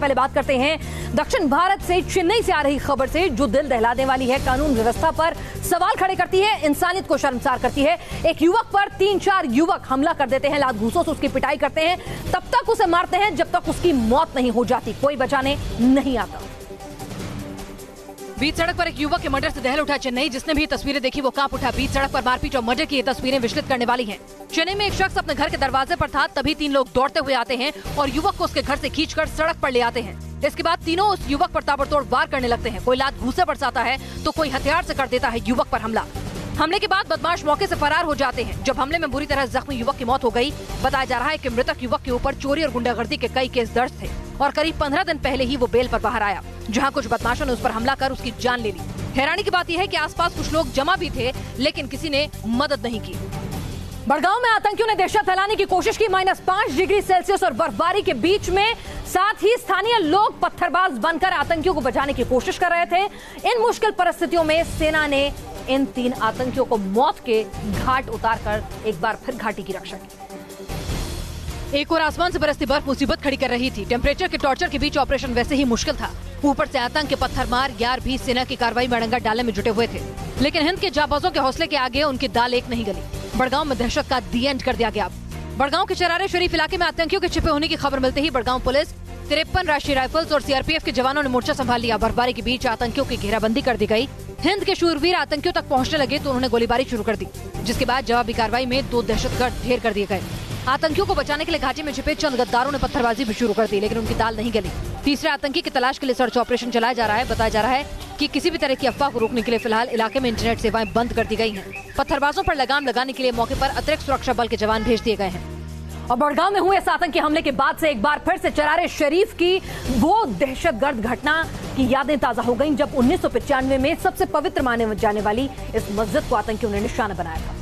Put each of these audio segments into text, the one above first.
पहले बात करते हैं दक्षिण भारत से चेन्नई से आ रही खबर से, जो दिल दहलाने वाली है, कानून व्यवस्था पर सवाल खड़े करती है, इंसानियत को शर्मसार करती है। एक युवक पर 3-4 युवक हमला कर देते हैं, लात घूंसों से उसकी पिटाई करते हैं, तब तक उसे मारते हैं जब तक उसकी मौत नहीं हो जाती, कोई बचाने नहीं आता। बीच सड़क पर एक युवक के मर्डर से दहल उठा चेन्नई। जिसने भी तस्वीरें देखी वो कांप उठा। बीच सड़क पर मारपीट और मर्डर की ये तस्वीरें विचलित करने वाली हैं। चेन्नई में एक शख्स अपने घर के दरवाजे पर था, तभी 3 लोग दौड़ते हुए आते हैं और युवक को उसके घर से खींचकर सड़क पर ले आते हैं। इसके बाद तीनों उस युवक पर ताबड़तोड़ वार करने लगते हैं। कोई लात घूंसे बरसाता है तो कोई हथियार से कर देता है युवक पर हमला। हमले के बाद बदमाश मौके से फरार हो जाते हैं। जब हमले में बुरी तरह जख्मी युवक की मौत हो गई, बताया जा रहा है कि मृतक युवक के ऊपर चोरी और गुंडागर्दी के कई केस दर्ज थे और करीब 15 दिन पहले ही वो बेल पर बाहर आया, जहां कुछ बदमाशों ने उस पर हमला कर उसकी जान ले ली। हैरानी की बात यह है कि आसपास कुछ लोग जमा भी थे, लेकिन किसी ने मदद नहीं की। बड़गांव में आतंकियों ने दहशत फैलाने की कोशिश की। -5 डिग्री सेल्सियस और बर्फबारी के बीच में, साथ ही स्थानीय लोग पत्थरबाज बनकर आतंकियों को बचाने की कोशिश कर रहे थे। इन मुश्किल परिस्थितियों में सेना ने इन 3 आतंकियों को मौत के घाट उतारकर एक बार फिर घाटी की रक्षा की। एक और आसमान से बरसती बर्फ मुसीबत खड़ी कर रही थी। टेम्परेचर के टॉर्चर के बीच ऑपरेशन वैसे ही मुश्किल था। ऊपर से आतंक के पत्थरमार यार भी सेना की कार्रवाई में अड़ंगा डालने में जुटे हुए थे, लेकिन हिंद के जाबाजों के हौसले के आगे उनकी दाल एक नहीं गली। बड़गांव में दहशत का दी एंड कर दिया गया। बड़गांव के चरारे शरीफ इलाके में आतंकियों के छिपे होने की खबर मिलते ही बड़गांव पुलिस, 53 राष्ट्रीय राइफल्स और सीआरपीएफ के जवानों ने मोर्चा संभाल लिया। बर्फबारी के बीच आतंकियों की घेराबंदी कर दी गई। हिंद के शूरवीर आतंकियों तक पहुंचने लगे तो उन्होंने गोलीबारी शुरू कर दी, जिसके बाद जवाबी कार्रवाई में 2 दहशतगर्द ढेर कर दिए गए। आतंकियों को बचाने के लिए घाटी में छिपे चंद गद्दारों ने पत्थरबाजी भी शुरू कर दी, लेकिन उनकी दाल नहीं गली। तीसरे आतंकी की तलाश के लिए सर्च ऑपरेशन चलाया जा रहा है। बताया जा रहा है कि किसी भी तरह की अफवाह को रोकने के लिए फिलहाल इलाके में इंटरनेट सेवाएं बंद कर दी गई हैं। पत्थरबाजों पर लगाम लगाने के लिए मौके पर अतिरिक्त सुरक्षा बल के जवान भेज दिए गए हैं। और बड़गांव में हुए इस आतंकी हमले के बाद से एक बार फिर से चरारे शरीफ की वो दहशतगर्द घटना की यादें ताजा हो गईं, जब 1995 में सबसे पवित्र माने जाने वाली इस मस्जिद को आतंकियों ने निशाना बनाया था।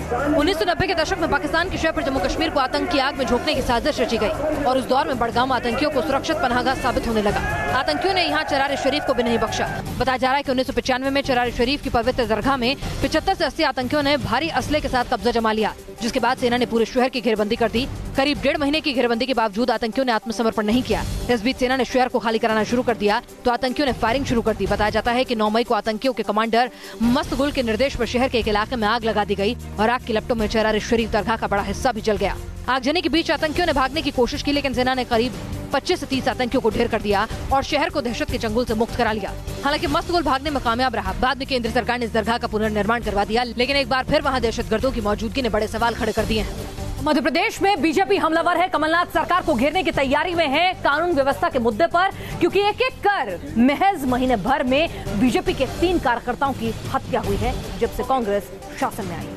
1990 के दशक में पाकिस्तान के शहर जम्मू कश्मीर को आतंक की आग में झोंकने की साजिश रची गई और उस दौर में बड़गांव आतंकियों को सुरक्षित पनाहगाह साबित होने लगा। आतंकियों ने यहाँ चरारे शरीफ को भी नहीं बख्शा। बताया जा रहा है कि 1995 में चरारे शरीफ की पवित्र दरगाह में 75 से 80 आतंकियों ने भारी असले के साथ कब्जा जमा लिया, जिसके बाद सेना ने पूरे शहर की घेरबंदी कर दी। करीब 1.5 महीने की घेरबंदी के बावजूद आतंकियों ने आत्मसमर्पण नहीं किया। इस बीच सेना ने शहर को खाली कराना शुरू कर दिया तो आतंकियों ने फायरिंग शुरू कर दी। बताया जाता है कि 9 मई को आतंकियों के कमांडर मस्तगुल के निर्देश पर शहर के एक इलाके में आग लगा दी गई और आग की लपटों में चरारे शरीफ दरगाह का बड़ा हिस्सा भी जल गया। आगजनी के बीच आतंकियों ने भागने की कोशिश की, लेकिन सेना ने करीब 25 से 30 आतंकियों को ढेर कर दिया और शहर को दहशत के चंगुल से मुक्त करा लिया। हालांकि मस्तगुल भागने में कामयाब रहा। बाद में केंद्र सरकार ने इस दरगाह का पुनर्निर्माण करवा दिया, लेकिन एक बार फिर वहां दहशतगर्दों की मौजूदगी ने बड़े सवाल खड़े कर दिए हैं। मध्य प्रदेश में बीजेपी हमलावर है। कमलनाथ सरकार को घेरने की तैयारी में है कानून व्यवस्था के मुद्दे पर, क्योंकि एक-एक कर महज महीने भर में बीजेपी के 3 कार्यकर्ताओं की हत्या हुई है जब से कांग्रेस शासन में आई है।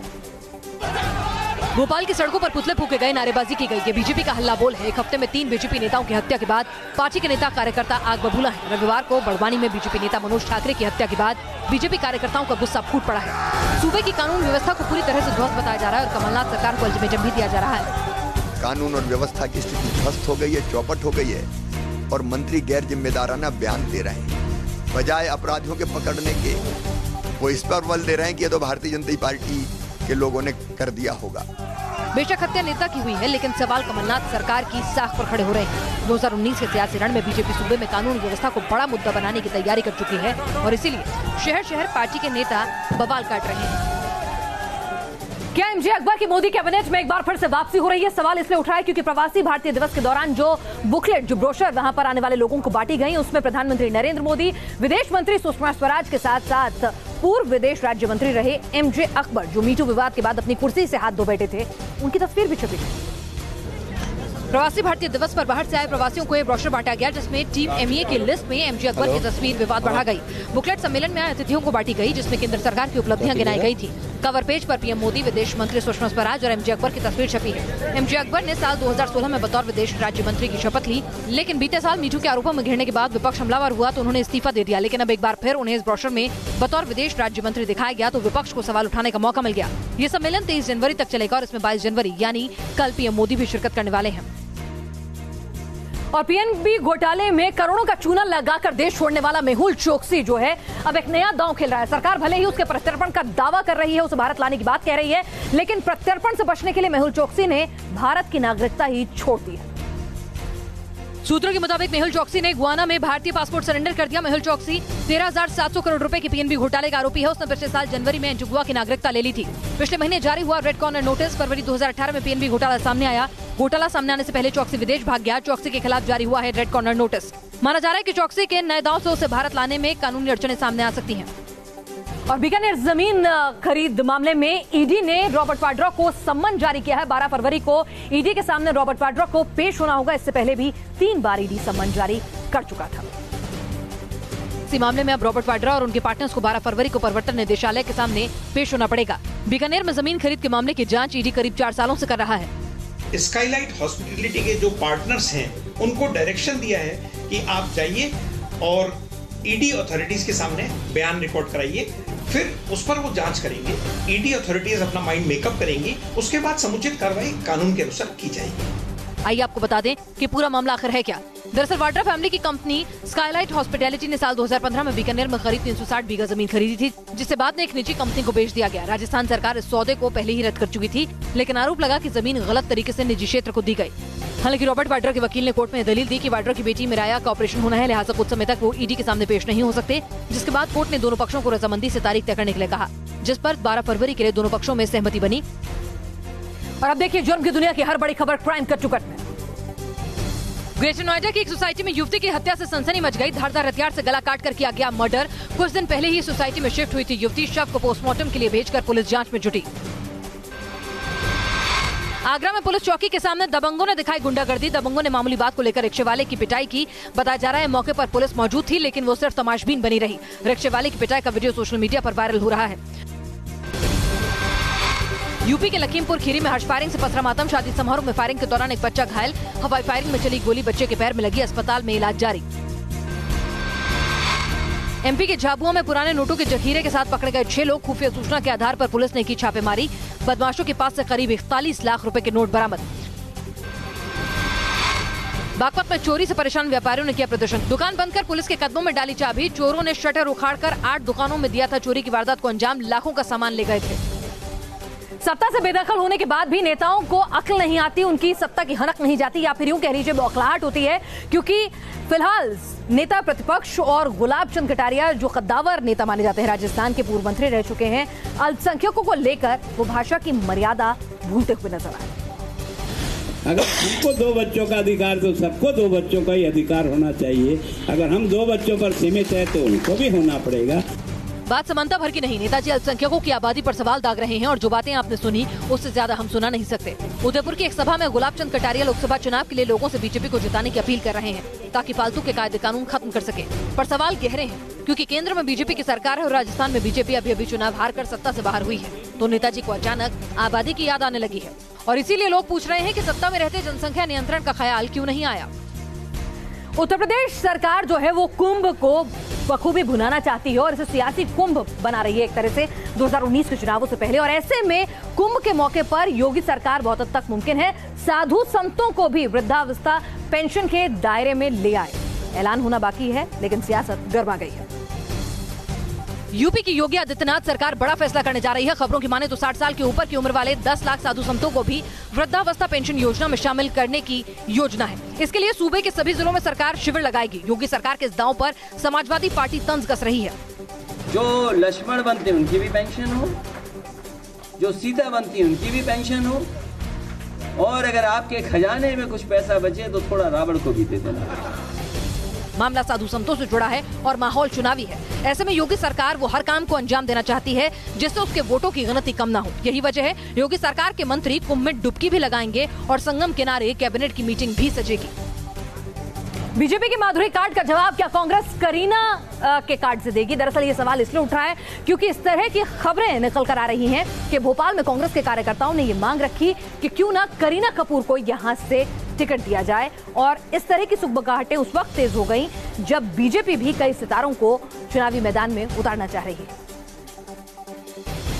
भोपाल की सड़कों पर पुतले फूके गए, नारेबाजी की गई। ये बीजेपी का हल्ला बोल है। एक हफ्ते में 3 बीजेपी नेताओं की हत्या के बाद पार्टी के नेता कार्यकर्ता आग बबूला है। रविवार को बड़वानी में बीजेपी नेता मनोज ठाकरे की हत्या के बाद बीजेपी कार्यकर्ताओं का गुस्सा फूट पड़ा है। सूबे की कानून व्यवस्था को पूरी तरह से ध्वस्त बताया जा रहा है और कमलनाथ सरकार को अल्टीमेटम भी दिया जा रहा है। कानून और व्यवस्था की स्थिति ध्वस्त हो गई है, चौपट हो गई है और मंत्री गैर जिम्मेदाराना बयान दे रहे हैं। बजाय अपराधियों के पकड़ने के वो इस पर बल दे रहे हैं कि ये तो भारतीय जनता पार्टी के लोगों ने कर दिया होगा। बेशक हत्या नेता की हुई है, लेकिन सवाल कमलनाथ सरकार की साख पर खड़े हो रहे हैं। 2019 के सियासी रण में बीजेपी सूबे में कानून व्यवस्था को बड़ा मुद्दा बनाने की तैयारी कर चुकी है और इसीलिए शहर शहर पार्टी के नेता बवाल काट रहे हैं। क्या एमजे अकबर की मोदी कैबिनेट में एक बार फिर से वापसी हो रही है? सवाल इसलिए उठ रहा है क्योंकि प्रवासी भारतीय दिवस के दौरान जो बुकलेट, जो ब्रोशर वहां पर आने वाले लोगों को बांटी गई, उसमें प्रधानमंत्री नरेंद्र मोदी, विदेश मंत्री सुषमा स्वराज के साथ साथ पूर्व विदेश राज्य मंत्री रहे एमजे अकबर, जो मीटू विवाद के बाद अपनी कुर्सी से हाथ धो बैठे थे, उनकी तस्वीर भी छपी थी। प्रवासी भारतीय दिवस पर बाहर से आए प्रवासियों को ये ब्रोशर बांटा गया, जिसमें टीम एमईए की लिस्ट में एमजे अकबर की तस्वीर विवाद बढ़ा गई। बुकलेट सम्मेलन में आए अतिथियों को बांटी गई, जिसमें केंद्र सरकार की उपलब्धियां गिनाई गई थी। कवर पेज पर पीएम मोदी, विदेश मंत्री सुषमा स्वराज और एमजे अकबर की तस्वीर छपी है। एमजे अकबर ने साल 2016 में बतौर विदेश राज्य मंत्री की शपथ ली, लेकिन बीते साल मीटू के आरोपों में घिरने के बाद विपक्ष हमलावर हुआ तो उन्होंने इस्तीफा दे दिया। लेकिन अब एक बार फिर उन्हें इस ब्रोशर में बतौर विदेश राज्य मंत्री दिखाया गया तो विपक्ष को सवाल उठाने का मौका मिल गया। ये सम्मेलन 23 जनवरी तक चलेगा और इसमें 22 जनवरी यानी कल पीएम मोदी भी शिरकत करने वाले हैं। और पीएनबी घोटाले में करोड़ों का चूना लगाकर देश छोड़ने वाला मेहुल चोकसी जो है, अब एक नया दांव खेल रहा है। सरकार भले ही उसके प्रत्यर्पण का दावा कर रही है, उसे भारत लाने की बात कह रही है, लेकिन प्रत्यर्पण से बचने के लिए मेहुल चोकसी ने भारत की नागरिकता ही छोड़ दी है। सूत्रों के मुताबिक मेहुल चोकसी ने गुआना में भारतीय पासपोर्ट सरेंडर कर दिया। मेहुल चोकसी 13,700 करोड़ रुपए के पीएनबी घोटाले का आरोपी है। उसने पिछले साल जनवरी में एंटीगुआ की नागरिकता ले ली थी। पिछले महीने जारी हुआ रेड कॉर्नर नोटिस। फरवरी 2018 में पीएनबी घोटाला सामने आया। घोटाला सामने आने से पहले चोकसी विदेश भाग गया। चोकसी के खिलाफ जारी हुआ है रेड कॉर्नर नोटिस। माना जा रहा है कि चोकसी के नए दांव से उसे भारत लाने में कानूनी अड़चनें सामने आ सकती हैं। और बीकानेर जमीन खरीद मामले में ईडी ने रॉबर्ट वाड्रा को सम्मन जारी किया है। 12 फरवरी को ईडी के सामने रॉबर्ट वाड्रा को पेश होना होगा। इससे पहले भी 3 बार ईडी सम्मन जारी कर चुका था। इसी मामले में अब रॉबर्ट वाड्रा और उनके पार्टनर्स को 12 फरवरी को प्रवर्तन निदेशालय के सामने पेश होना पड़ेगा। बीकानेर में जमीन खरीद के मामले की जांच ईडी करीब 4 सालों से कर रहा है। स्काईलाइट हॉस्पिटैलिटी के जो पार्टनर्स हैं उनको डायरेक्शन दिया है कि आप जाइए और ईडी अथॉरिटीज के सामने बयान रिकॉर्ड कराइए, फिर उस पर वो जांच करेंगे। ईडी अथॉरिटीज अपना माइंड मेकअप करेंगी, उसके बाद समुचित कार्रवाई कानून के अनुसार की जाएगी। आइए आपको बता दें कि पूरा मामला आखिर है क्या। दरअसल वाड्रा फैमिली की कंपनी स्काईलाइट हॉस्पिटैलिटी ने साल 2015 में बीकानेर में करीब 360 बीघा जमीन खरीदी थी, जिसे बाद में एक निजी कंपनी को बेच दिया गया। राजस्थान सरकार इस सौदे को पहले ही रद्द कर चुकी थी, लेकिन आरोप लगा कि जमीन गलत तरीके से निजी क्षेत्र को दी गई। हालांकि रॉबर्ट वाड्रा के वकील ने कोर्ट में दलील दी कि वाड्रा की बेटी मिराया का ऑपरेशन होना है, लिहाजा कुछ समय तक वो ईडी के सामने पेश नहीं हो सकते। जिसके बाद कोर्ट ने दोनों पक्षों को रजामंदी से तारीख तय करने के लिए कहा, जिस पर 12 फरवरी के लिए दोनों पक्षों में सहमति बनी। और अब देखिए जुर्म की दुनिया की हर बड़ी खबर क्राइम कट चुकट में। ग्रेटर नोएडा की एक सोसाइटी में युवती की हत्या से सनसनी मच गई। धारदार हथियार से गला काटकर किया गया मर्डर। कुछ दिन पहले ही सोसाइटी में शिफ्ट हुई थी युवती। शव को पोस्टमार्टम के लिए भेजकर पुलिस जांच में जुटी। आगरा में पुलिस चौकी के सामने दबंगों ने दिखाई गुंडागर्दी। दबंगों ने मामूली बात को लेकर रिक्शे वाले की पिटाई की। बताया जा रहा है मौके पर पुलिस मौजूद थी, लेकिन वो सिर्फ तमाशबीन बनी रही। रिक्शे वाले की पिटाई का वीडियो सोशल मीडिया पर वायरल हो रहा है। यूपी के लखीमपुर खीरी में हर्ष फायरिंग से पसरा मातम। शादी समारोह में फायरिंग के दौरान एक बच्चा घायल। हवाई फायरिंग में चली गोली बच्चे के पैर में लगी। अस्पताल में इलाज जारी। एमपी के झाबुआ में पुराने नोटों के जखीरे के साथ पकड़े गए 6 लोग। खुफिया सूचना के आधार पर पुलिस ने की छापेमारी। बदमाशों के पास से करीब 41 लाख रुपए के नोट बरामद। बागपत में चोरी से परेशान व्यापारियों ने किया प्रदर्शन। दुकान बंद कर पुलिस के कदमों में डाली चाबी। चोरों ने शटर उखाड़कर 8 दुकानों में दिया था चोरी की वारदात को अंजाम। लाखों का सामान ले गए थे। सत्ता से बेदखल होने के बाद भी नेताओं को अक्ल नहीं आती, उनकी सत्ता की हनक नहीं जाती, या फिर यूं कह लीजिए बौखलाहट होती है। क्योंकि फिलहाल नेता प्रतिपक्ष और गुलाब चंद कटारिया जो कद्दावर नेता माने जाते हैं, राजस्थान के पूर्व मंत्री रह चुके हैं, अल्पसंख्यकों को लेकर वो भाषा की मर्यादा भूलते हुए नजर आए। अगर हमको 2 बच्चों का अधिकार तो सबको 2 बच्चों का ही अधिकार होना चाहिए। अगर हम 2 बच्चों पर सीमित है तो उनको भी होना पड़ेगा। बात समानता भर की नहीं। नेताजी अल्पसंख्यकों की आबादी पर सवाल दाग रहे हैं और जो बातें आपने सुनी उससे ज्यादा हम सुना नहीं सकते। उदयपुर की एक सभा में गुलाब चंद कटारिया लोकसभा चुनाव के लिए लोगों से बीजेपी को जिताने की अपील कर रहे हैं ताकि फालतू के कायदे कानून खत्म कर सके। पर सवाल गहरे हैं, क्योंकि केंद्र में बीजेपी की सरकार है और राजस्थान में बीजेपी अभी चुनाव हार कर सत्ता से बाहर हुई है। तो नेताजी को अचानक आबादी की याद आने लगी है और इसीलिए लोग पूछ रहे हैं कि सत्ता में रहते जनसंख्या नियंत्रण का ख्याल क्यों नहीं आया। उत्तर प्रदेश सरकार जो है वो कुंभ को बखूबी भुनाना चाहती है और इसे सियासी कुंभ बना रही है एक तरह से 2019 के चुनावों से पहले। और ऐसे में कुंभ के मौके पर योगी सरकार बहुत हद तक मुमकिन है साधु संतों को भी वृद्धावस्था पेंशन के दायरे में ले आए। ऐलान होना बाकी है, लेकिन सियासत गर्मा गई है। यूपी की योगी आदित्यनाथ सरकार बड़ा फैसला करने जा रही है। खबरों की माने तो 60 साल के ऊपर की उम्र वाले 10 लाख साधु संतों को भी वृद्धावस्था पेंशन योजना में शामिल करने की योजना है। इसके लिए सूबे के सभी जिलों में सरकार शिविर लगाएगी। योगी सरकार के इस दांव पर समाजवादी पार्टी तंज कस रही है। जो लक्ष्मण बनते उनकी भी पेंशन हो, जो सीता बनती उनकी भी पेंशन हो, और अगर आपके खजाने में कुछ पैसा बचे तो थोड़ा रावण को भी दे देना। मामला साधु संतों से जुड़ा है और माहौल चुनावी है। ऐसे में योगी सरकार वो हर काम को अंजाम देना चाहती है जिससे उसके वोटों की गिनती कम ना हो। यही वजह है योगी सरकार के मंत्री कुंभ में डुबकी भी लगाएंगे और संगम किनारे कैबिनेट की मीटिंग भी सजेगी। बीजेपी की माधुरी कार्ड का जवाब क्या कांग्रेस करीना के कार्ड से देगी? दरअसल ये सवाल इसलिए उठ रहा है क्योंकि इस तरह की खबरें निकल कर आ रही हैं कि भोपाल में कांग्रेस के कार्यकर्ताओं ने ये मांग रखी कि क्यों ना करीना कपूर को यहां से टिकट दिया जाए। और इस तरह की सुगबुगाहटें उस वक्त तेज हो गई जब बीजेपी भी कई सितारों को चुनावी मैदान में उतारना चाह रही है।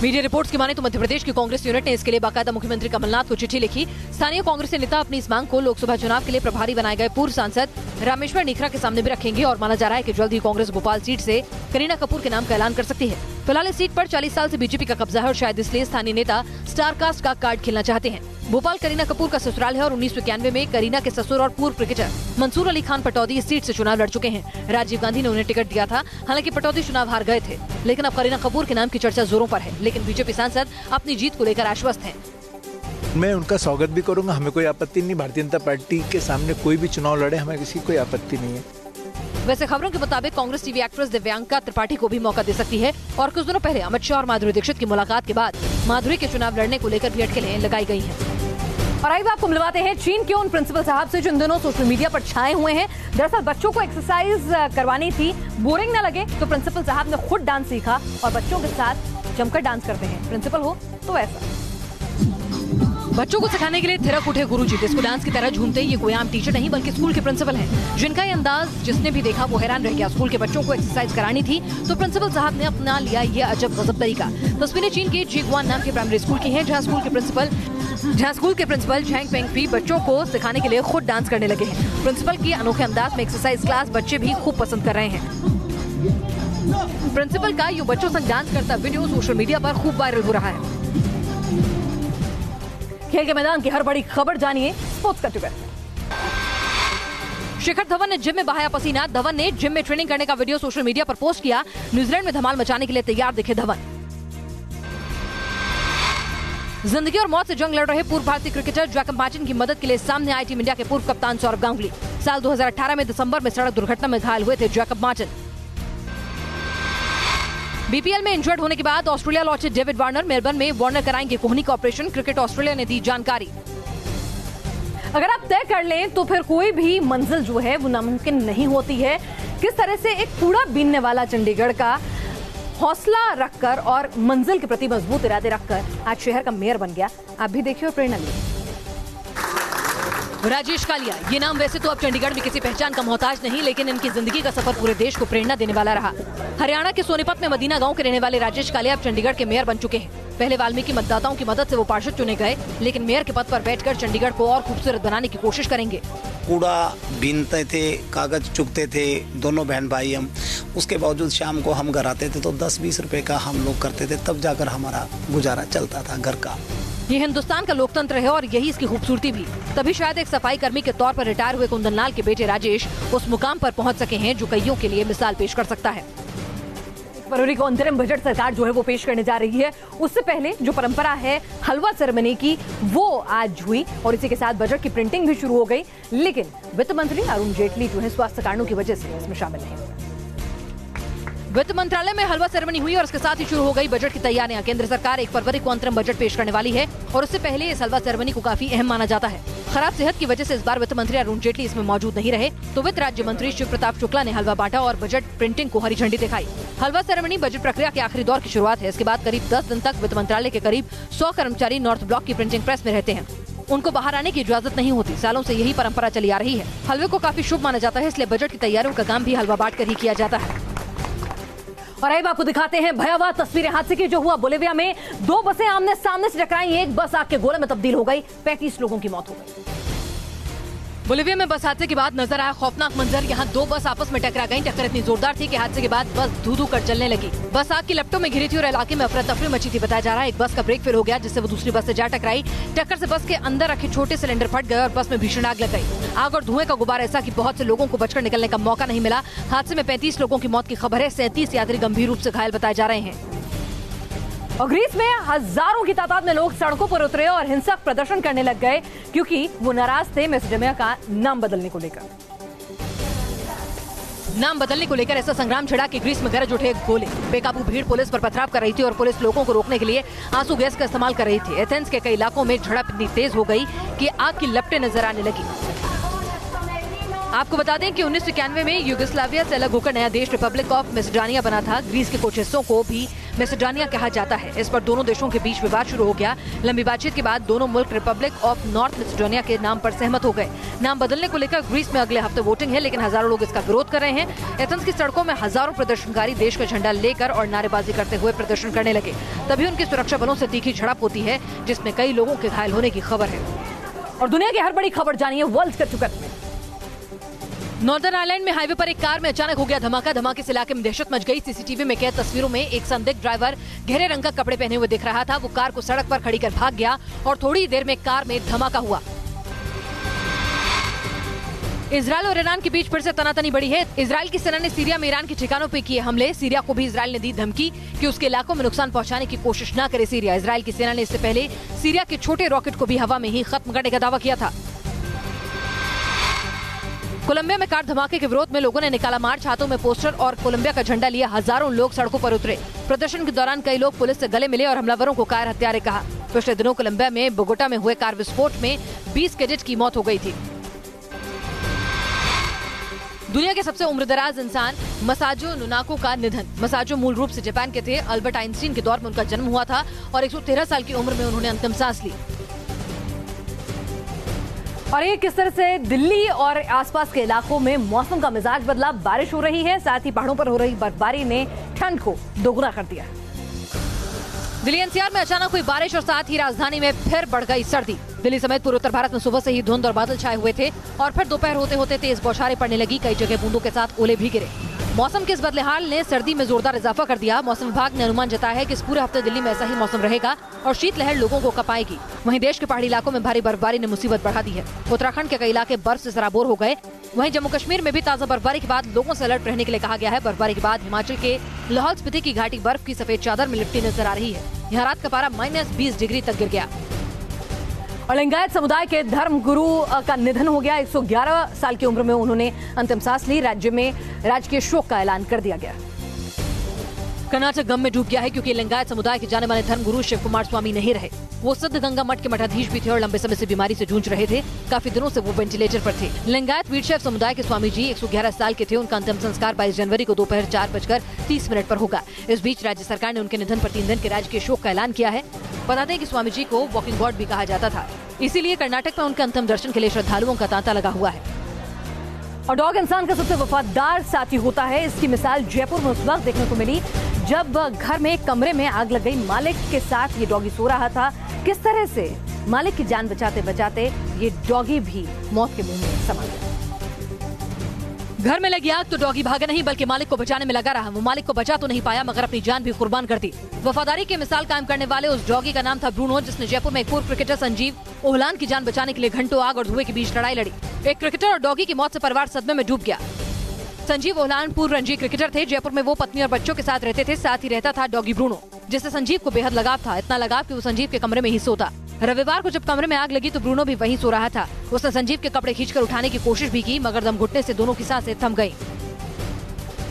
मीडिया रिपोर्ट्स की माने तो मध्य प्रदेश की कांग्रेस यूनिट ने इसके लिए बाकायदा मुख्यमंत्री कमलनाथ को चिट्ठी लिखी। स्थानीय कांग्रेस नेता अपनी इस मांग को लोकसभा चुनाव के लिए प्रभारी बनाए गए पूर्व सांसद रामेश्वर नीखरा के सामने भी रखेंगे और माना जा रहा है कि जल्द ही कांग्रेस भोपाल सीट से करीना कपूर के नाम का ऐलान कर सकती है। फिलहाल इस सीट पर 40 साल से बीजेपी का कब्जा है और शायद इसलिए स्थानीय नेता स्टारकास्ट का कार्ड खेलना चाहते हैं। भोपाल करीना कपूर का ससुराल है और 1991 में करीना के ससुर और पूर्व क्रिकेटर मंसूर अली खान पटौदी इस सीट से चुनाव लड़ चुके हैं। राजीव गांधी ने उन्हें टिकट दिया था। हालांकि पटौदी चुनाव हार गए थे, लेकिन अब करीना कपूर के नाम की चर्चा जोरों पर है। लेकिन बीजेपी सांसद अपनी जीत को लेकर आश्वस्त हैं। मैं उनका स्वागत भी करूंगा, हमें कोई आपत्ति नहीं। भारतीय जनता पार्टी के सामने कोई भी चुनाव लड़े, हमें किसी कोई आपत्ति नहीं है। वैसे खबरों के मुताबिक कांग्रेस टीवी एक्ट्रेस दिव्यांका त्रिपाठी को भी मौका दे सकती है और कुछ दिनों पहले अमित शाह और माधुरी दीक्षित की मुलाकात के बाद माधुरी के चुनाव लड़ने को लेकर भी अटकलें लगाई गई हैं। और आइए आपको मिलवाते हैं चीन के उन प्रिंसिपल साहब से जो इन दिनों सोशल मीडिया पर छाए हुए हैं। दरअसल बच्चों को एक्सरसाइज करवानी थी, बोरिंग न लगे तो प्रिंसिपल साहब ने खुद डांस सीखा और बच्चों के साथ जमकर डांस करते हैं। प्रिंसिपल हो तो ऐसा। बच्चों को सिखाने के लिए थिरक उठे गुरुजी, डिस्को डांस की तरह झूमते। ये कोई आम टीचर नहीं बल्कि स्कूल के प्रिंसिपल हैं, जिनका ये अंदाज जिसने भी देखा वो हैरान रह गया। स्कूल के बच्चों को एक्सरसाइज करानी थी तो प्रिंसिपल साहब ने अपना लिया ये अजब गजब तरीका। तस्वीरें चीन के जिगवान नाम के प्राइमरी स्कूल की हैं, जहां स्कूल के प्रिंसिपल झैंग पेंगफी बच्चों को सिखाने के लिए खुद डांस करने लगे हैं। प्रिंसिपल की अनोखे अंदाज में एक्सरसाइज क्लास बच्चे भी खूब पसंद कर रहे हैं। प्रिंसिपल का ये बच्चों संग डांस करता वीडियो सोशल मीडिया पर खूब वायरल हो रहा है। खेल के मैदान की हर बड़ी खबर जानिए स्पोर्ट्स का टुगेदर। शिखर धवन ने जिम में बहाया पसीना। धवन ने जिम में ट्रेनिंग करने का वीडियो सोशल मीडिया पर पोस्ट किया। न्यूजीलैंड में धमाल मचाने के लिए तैयार दिखे धवन। जिंदगी और मौत से जंग लड़ रहे पूर्व भारतीय क्रिकेटर जैकब मार्टिन की मदद के लिए सामने आई टीम इंडिया के पूर्व कप्तान सौरव गांगुली। साल 2018 में दिसंबर में सड़क दुर्घटना में घायल हुए थे जैकब मार्टिन। बीपीएल में इंजर्ड होने के बाद ऑस्ट्रेलिया लौटे डेविड वार्नर। मेलबर्न में वार्नर कराएंगे कोहनी का ऑपरेशन। क्रिकेट ऑस्ट्रेलिया ने दी जानकारी। अगर आप तय कर लें तो फिर कोई भी मंजिल जो है वो नामुमकिन नहीं होती है। किस तरह से एक कूड़ा बीनने वाला चंडीगढ़ का हौसला रखकर और मंजिल के प्रति मजबूत इरादे रखकर आज शहर का मेयर बन गया। आप भी देखिए और प्रेरणा लीजिए। राजेश कालिया, ये नाम वैसे तो अब चंडीगढ़ में किसी पहचान का मोहताज नहीं, लेकिन इनकी जिंदगी का सफर पूरे देश को प्रेरणा देने वाला रहा। हरियाणा के सोनीपत में मदीना गांव के रहने वाले राजेश कालिया अब चंडीगढ़ के मेयर बन चुके हैं। पहले वाल्मीकि मतदाताओं की मदद से वो पार्षद चुने गए, लेकिन मेयर के पद पर बैठकर चंडीगढ़ को और खूबसूरत बनाने की कोशिश करेंगे। कूड़ा बीनते थे, कागज चुगते थे दोनों बहन भाई हम। उसके बावजूद शाम को हम घर आते थे तो 10-20 रुपए का हम लोग करते थे, तब जाकर हमारा गुजारा चलता था घर का। ये हिंदुस्तान का लोकतंत्र है और यही इसकी खूबसूरती भी। तभी शायद एक सफाई कर्मी के तौर पर रिटायर हुए कुंदन लाल के बेटे राजेश उस मुकाम पर पहुंच सके हैं जो कईयों के लिए मिसाल पेश कर सकता है। फरवरी को अंतरिम बजट सरकार जो है वो पेश करने जा रही है। उससे पहले जो परंपरा है हलवा सेरेमनी की वो आज हुई और इसी के साथ बजट की प्रिंटिंग भी शुरू हो गई। लेकिन वित्त मंत्री अरुण जेटली जो है स्वास्थ्य कारणों की वजह से इसमें शामिल नहीं हुए। वित्त मंत्रालय में हलवा सेरेमनी हुई और इसके साथ ही शुरू हो गई बजट की तैयारियां। केंद्र सरकार 1 फरवरी को अंतरिम बजट पेश करने वाली है और उससे पहले इस हलवा सेरेमनी को काफी अहम माना जाता है। खराब सेहत की वजह से इस बार वित्त मंत्री अरुण जेटली इसमें मौजूद नहीं रहे, तो वित्त राज्य मंत्री शिव प्रताप शुक्ला ने हलवा बांटा और बजट प्रिंटिंग को हरी झंडी दिखाई। हलवा सेरेमनी बजट प्रक्रिया के आखिरी दौर की शुरुआत है। इसके बाद करीब 10 दिन तक वित्त मंत्रालय के करीब 100 कर्मचारी नॉर्थ ब्लॉक की प्रिंटिंग प्रेस में रहते हैं। उनको बाहर आने की इजाजत नहीं होती। सालों से यही परंपरा चली आ रही है। हलवे को काफी शुभ माना जाता है, इसलिए बजट की तैयारियों का काम भी हलवा बांट कर ही किया जाता है। और अब आपको दिखाते हैं भयावह तस्वीरें हादसे की जो हुआ बोलिविया में। 2 बसें आमने सामने से टकराई। एक बस आग के गोले में तब्दील हो गई। 35 लोगों की मौत हो गई। बोलिविया में बस हादसे के बाद नजर आया खौफनाक मंजर। यहाँ 2 बस आपस में टकरा गई। टक्कर इतनी जोरदार थी कि हादसे के बाद बस धू-धू कर चलने लगी। बस आग की लपटों में घिरी थी और इलाके में अफरा तफरी मची थी। बताया जा रहा है एक बस का ब्रेक फेल हो गया, जिससे वो दूसरी बस से जा टकराई। टक्कर से बस के अंदर रखे छोटे सिलेंडर फट गए और बस में भीषण आग लग गई। आग और धुएं का गुबार ऐसा कि बहुत से लोगों को बचकर निकलने का मौका नहीं मिला। हादसे में 35 लोगों की मौत की खबर है। 37 यात्री गंभीर रूप से घायल बताए जा रहे हैं। और ग्रीस में हजारों की तादाद में लोग सड़कों पर उतरे और हिंसक प्रदर्शन करने लग गए क्योंकि वो नाराज थे मैसेडोनिया का नाम बदलने को लेकर। नाम बदलने को लेकर ऐसा संग्राम छिड़ा कि ग्रीस में गरज उठे गोले। बेकाबू भीड़ पुलिस पर पथराव कर रही थी और पुलिस लोगों को रोकने के लिए आंसू गैस का इस्तेमाल कर रही थी। एथेंस के कई इलाकों में झड़प इतनी तेज हो गई कि आग की लपटें नजर आने लगी। आपको बता दें कि 1991 में यूगोस्लाविया से अलग होकर नया देश रिपब्लिक ऑफ मैसेडोनिया बना था। ग्रीस के कुछ हिस्सों को भी मैसेडोनिया कहा जाता है। इस पर दोनों देशों के बीच विवाद शुरू हो गया। लंबी बातचीत के बाद दोनों मुल्क रिपब्लिक ऑफ नॉर्थ मैसेडोनिया के नाम पर सहमत हो गए। नाम बदलने को लेकर ग्रीस में अगले हफ्ते वोटिंग है, लेकिन हजारों लोग इसका विरोध कर रहे हैं। एथेंस की सड़कों में हजारों प्रदर्शनकारी देश का झंडा लेकर और नारेबाजी करते हुए प्रदर्शन करने लगे। तभी उनकी सुरक्षा बलों से तीखी झड़प होती है, जिसमें कई लोगों के घायल होने की खबर है। और दुनिया की हर बड़ी खबर जानिए वर्ल्ड कप में। नॉर्दर्न आयरलैंड में हाईवे पर एक कार में अचानक हो गया धमाका। धमाके से इलाके में दहशत मच गई। सीसीटीवी में कैद तस्वीरों में एक संदिग्ध ड्राइवर गहरे रंग का कपड़े पहने हुए दिख रहा था। वो कार को सड़क पर खड़ी कर भाग गया और थोड़ी देर में कार में धमाका हुआ। इजरायल और ईरान के बीच फिर से तनातनी बढ़ी है। इजरायल की सेना ने सीरिया में ईरान के ठिकानों पे किए हमले। सीरिया को भी इजरायल ने दी धमकी कि उसके इलाकों में नुकसान पहुंचाने की कोशिश न करे सीरिया। इजरायल की सेना ने इससे पहले सीरिया के छोटे रॉकेट को भी हवा में ही खत्म करने का दावा किया था। कोलंबिया में कार धमाके के विरोध में लोगों ने निकाला मार्च। हाथों में पोस्टर और कोलंबिया का झंडा लिया हजारों लोग सड़कों पर उतरे। प्रदर्शन के दौरान कई लोग पुलिस से गले मिले और हमलावरों को कायर हत्यारे कहा। पिछले दिनों कोलंबिया में बोगोटा में हुए कार विस्फोट में 20 कैडेट की मौत हो गई थी। दुनिया के सबसे उम्रदराज इंसान मसाजो नुनाको का निधन। मसाजो मूल रूप से जापान के थे। अल्बर्ट आइंस्टीन के दौर में उनका जन्म हुआ था और 113 साल की उम्र में उन्होंने अंतिम सांस ली। और ये किस तरह से दिल्ली और आसपास के इलाकों में मौसम का मिजाज बदला। बारिश हो रही है, साथ ही पहाड़ों पर हो रही बर्फबारी ने ठंड को दोगुना कर दिया। दिल्ली एनसीआर में अचानक हुई बारिश और साथ ही राजधानी में फिर बढ़ गई सर्दी। दिल्ली समेत पूर्व उत्तर भारत में सुबह से ही धुंध और बादल छाए हुए थे और फिर दोपहर होते होते तेज बौछारें पड़ने लगी। कई जगह बूंदों के साथ ओले भी गिरे। मौसम के इस बदले हाल ने सर्दी में जोरदार इजाफा कर दिया। मौसम विभाग ने अनुमान जताया है कि इस पूरे हफ्ते दिल्ली में ऐसा ही मौसम रहेगा और शीतलहर लोगों को कपाएगी। वहीं देश के पहाड़ी इलाकों में भारी बर्फबारी ने मुसीबत बढ़ा दी है। उत्तराखंड के कई इलाके बर्फ से सराबोर हो गए। वहीं जम्मू कश्मीर में भी ताजा बर्फबारी के बाद लोगों से अलर्ट रहने के लिए कहा गया है। बर्फबारी के बाद हिमाचल के लाहौल स्पीति की घाटी बर्फ की सफेद चादर में लिपटी नजर आ रही है। यहाँ रात का पारा -20 डिग्री तक गिर गया। और लिंगायत समुदाय के धर्म गुरु का निधन हो गया। 111 साल की उम्र में उन्होंने अंतिम सांस ली। राज्य में राजकीय शोक का ऐलान कर दिया गया। कर्नाटक गम में डूब गया है क्योंकि लिंगायत समुदाय के जाने माने धर्म गुरु शिव कुमार स्वामी नहीं रहे। वो सिद्ध गंगा मठ के मठाधीश भी थे और लंबे समय से बीमारी से जूझ रहे थे। काफी दिनों से वो वेंटिलेटर पर थे। लिंगायत वीरशैव समुदाय के स्वामी जी 111 साल के थे। उनका अंतिम संस्कार 22 जनवरी को दोपहर 4:30 पर होगा। इस बीच राज्य सरकार ने उनके निधन पर 3 दिन के राजकीय शोक का ऐलान किया है। बता दें कि स्वामी जी को वॉकिंग गॉड भी कहा जाता था, इसीलिए कर्नाटक में उनके अंतिम दर्शन के लिए श्रद्धालुओं का तांता लगा हुआ है। और डॉग इंसान का सबसे वफादार साथी होता है। इसकी मिसाल जयपुर में उस वक्त देखने को मिली जब घर में एक कमरे में आग लग गई। मालिक के साथ ये डॉगी सो रहा था। किस तरह से मालिक की जान बचाते बचाते ये डॉगी भी मौत के मुंह में समा गया। घर में लगी आग तो डॉगी भागा नहीं बल्कि मालिक को बचाने में लगा रहा। वो मालिक को बचा तो नहीं पाया मगर अपनी जान भी कुर्बान कर दी। वफादारी की मिसाल कायम करने वाले उस डॉगी का नाम था ब्रूनो, जिसने जयपुर में एक पूर्व क्रिकेटर संजीव ओहलान की जान बचाने के लिए घंटों आग और धुएं के बीच लड़ाई लड़ी। एक क्रिकेटर और डॉगी की मौत से परिवार सदमे में डूब गया। संजीव ओहलान पूर्व रणजी क्रिकेटर थे। जयपुर में वो पत्नी और बच्चों के साथ रहते थे। साथ ही रहता था डॉगी ब्रूनो, जिससे संजीव को बेहद लगाव था। इतना लगाव कि वो संजीव के कमरे में ही सोता। रविवार को जब कमरे में आग लगी तो ब्रूनो भी वहीं सो रहा था। उसने संजीव के कपड़े खींचकर उठाने की कोशिश भी की मगर दम घुटने से दोनों की सांसें थम गईं।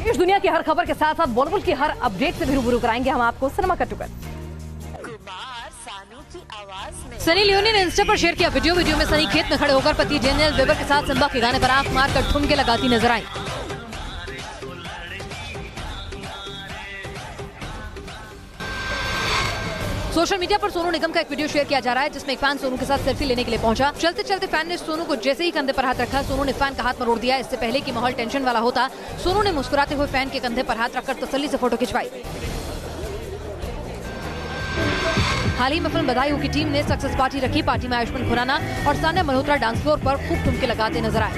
देश दुनिया की हर खबर के साथ साथ बॉलीवुड की हर अपडेट से भी रूबरू कराएंगे हम आपको सिनेमा कटुकर। सनी लियोनी ने इंस्टा पर शेयर किया वीडियो में सनी खेत में खड़े होकर पति जेनियल वेबर के साथ सिम्बा के गाने पर आंख मारकर ठुमके लगाती नजर आई। सोशल मीडिया पर सोनू निगम का एक वीडियो शेयर किया जा रहा है जिसमें एक फैन सोनू के साथ सेल्फी लेने के लिए पहुंचा। चलते चलते फैन ने सोनू को जैसे ही कंधे पर हाथ रखा, सोनू ने फैन का हाथ मरोड़ दिया। इससे पहले कि माहौल टेंशन वाला होता, सोनू ने मुस्कुराते हुए फैन के कंधे पर हाथ रखकर तसल्ली से फोटो खिंचवाई। हाल ही में फिल्म बधाई की टीम ने सक्सेस पार्टी रखी। पार्टी में आयुष्मान खुराना और सान्या मल्होत्रा डांस फ्लोर पर खूब ठुमके लगाते नजर आए।